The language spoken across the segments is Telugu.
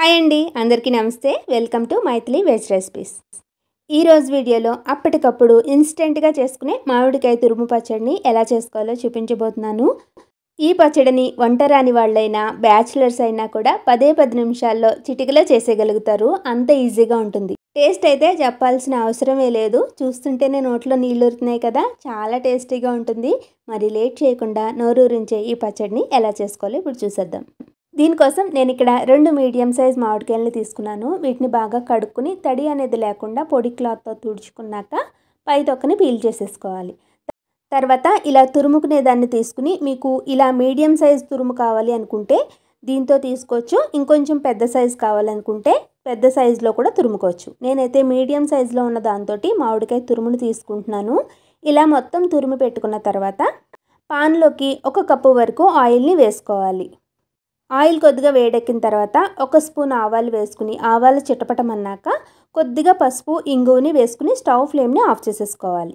హాయ్ అండి, అందరికీ నమస్తే. Welcome to Maithili veg recipes. ఈరోజు వీడియోలో అప్పటికప్పుడు ఇన్స్టెంట్గా చేసుకునే మామిడికాయ తురుము పచ్చడిని ఎలా చేసుకోవాలో చూపించబోతున్నాను. ఈ పచ్చడిని వంట రాని వాళ్ళైనా బ్యాచిలర్స్ అయినా కూడా 10 నిమిషాల్లో చిటికలో చేసేయగలుగుతారు. అంత ఈజీగా ఉంటుంది. టేస్ట్ అయితే చెప్పాల్సిన అవసరమే లేదు. చూస్తుంటేనే నోట్లో నీళ్ళూరుతున్నాయి కదా, చాలా టేస్టీగా ఉంటుంది. మరి లేట్ చేయకుండా నోరూరించే ఈ పచ్చడిని ఎలా చేసుకోవాలో ఇప్పుడు చూసేద్దాం. దీనికోసం నేను ఇక్కడ 2 మీడియం సైజ్ మామిడికాయలను తీసుకున్నాను. వీటిని బాగా కడుక్కుని తడి అనేది లేకుండా పొడి క్లాత్తో తుడుచుకున్నాక పై తొక్కని పీల్ చేసేసుకోవాలి. తర్వాత ఇలా తురుముకునే దాన్ని తీసుకుని మీకు ఇలా మీడియం సైజ్ తురుము కావాలి అనుకుంటే దీంతో తీసుకోవచ్చు. ఇంకొంచెం పెద్ద సైజు కావాలనుకుంటే పెద్ద సైజులో కూడా తురుముకోవచ్చు. నేనైతే మీడియం సైజులో ఉన్న దాంతో మామిడికాయ తురుమును తీసుకుంటున్నాను. ఇలా మొత్తం తురుము పెట్టుకున్న తర్వాత పాన్లోకి 1 కప్పు వరకు ఆయిల్ని వేసుకోవాలి. ఆయిల్ కొద్దిగా వేడెక్కిన తర్వాత 1 స్పూన్ ఆవాలు వేసుకుని ఆవాలు చిటపటమన్నాక కొద్దిగా పసుపు ఇంగువని వేసుకుని స్టవ్ ఫ్లేమ్ని ఆఫ్ చేసేసుకోవాలి.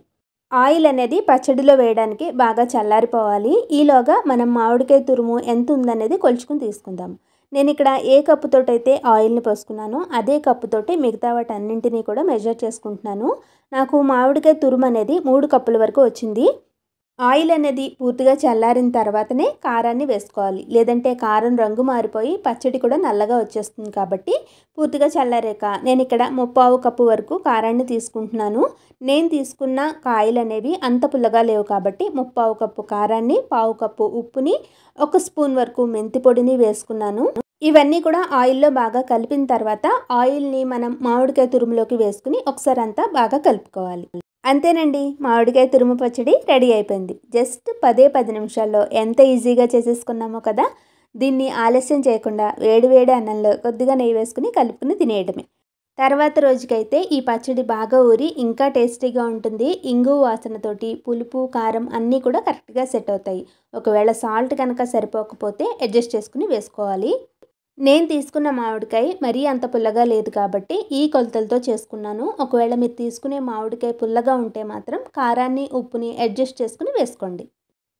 ఆయిల్ అనేది పచ్చడిలో వేయడానికి బాగా చల్లారిపోవాలి. ఈలోగా మనం మామిడికాయ తురుము ఎంత ఉందనేది కొలుచుకుని తీసుకుందాం. నేను ఇక్కడ ఏ కప్పుతోటైతే ఆయిల్ని పోసుకున్నానో అదే కప్పుతోటి మిగతా వాటన్నింటినీ కూడా మెజర్ చేసుకుంటున్నాను. నాకు మామిడికాయ తురుము అనేది 3 కప్పుల వరకు వచ్చింది. ఆయిల్ అనేది పూర్తిగా చల్లారిన తర్వాతనే కారాన్ని వేసుకోవాలి. లేదంటే కారం రంగు మారిపోయి పచ్చడి కూడా నల్లగా వచ్చేస్తుంది. కాబట్టి పూర్తిగా చల్లారాక నేను ఇక్కడ 3/4 కప్పు వరకు కారాన్ని తీసుకుంటున్నాను. నేను తీసుకున్న కాయలు అనేవి అంత పుల్లగా లేవు కాబట్టి 3/4 కప్పు కారాన్ని, 1/4 కప్పు ఉప్పుని, 1 స్పూన్ వరకు మెంతి పొడిని వేసుకున్నాను. ఇవన్నీ కూడా ఆయిల్లో బాగా కలిపిన తర్వాత ఆయిల్ని మనం మామిడికాయ తురుములోకి వేసుకుని ఒకసారి అంతా బాగా కలుపుకోవాలి. అంతేనండి, మామిడికాయ తురుము పచ్చడి రెడీ అయిపోయింది. జస్ట్ 10 నిమిషాల్లో ఎంత ఈజీగా చేసేసుకున్నామో కదా. దీన్ని ఆలస్యం చేయకుండా వేడి అన్నంలో కొద్దిగా నెయ్యి వేసుకుని కలుపుకుని తినేయడమే. తర్వాత రోజుకైతే ఈ పచ్చడి బాగా ఊరి ఇంకా టేస్టీగా ఉంటుంది. ఇంగు వాసనతోటి పులుపు కారం అన్నీ కూడా కరెక్ట్గా సెట్ అవుతాయి. ఒకవేళ సాల్ట్ కనుక సరిపోకపోతే అడ్జస్ట్ చేసుకుని వేసుకోవాలి. నేను తీసుకున్న మామిడికాయ మరీ అంత పుల్లగా లేదు కాబట్టి ఈ కొలతలతో చేసుకున్నాను. ఒకవేళ మీరు తీసుకునే మామిడికాయ పుల్లగా ఉంటే మాత్రం కారాన్ని ఉప్పుని అడ్జస్ట్ చేసుకుని వేసుకోండి.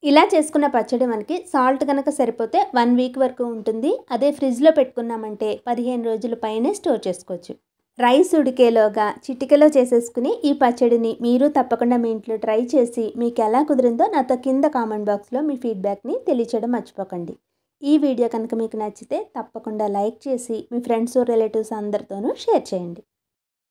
ఇలా చేసుకున్న పచ్చడి మనకి సాల్ట్ కనుక సరిపోతే 1 వీక్ వరకు ఉంటుంది. అదే ఫ్రిడ్జ్లో పెట్టుకున్నామంటే 15 రోజుల పైనే స్టోర్ చేసుకోవచ్చు. రైస్ ఉడికేలోగా చిటికలో చేసేసుకుని ఈ పచ్చడిని మీరు తప్పకుండా మీ ఇంట్లో ట్రై చేసి మీకు ఎలా కుదిరిందో నాతో కింద కామెంట్ బాక్స్లో మీ ఫీడ్బ్యాక్ని తెలియచేయడం మర్చిపోకండి. ఈ వీడియో కనుక మీకు నచ్చితే తప్పకుండా లైక్ చేసి మీ ఫ్రెండ్స్ రిలేటివ్స్ అందరితోనూ షేర్ చేయండి.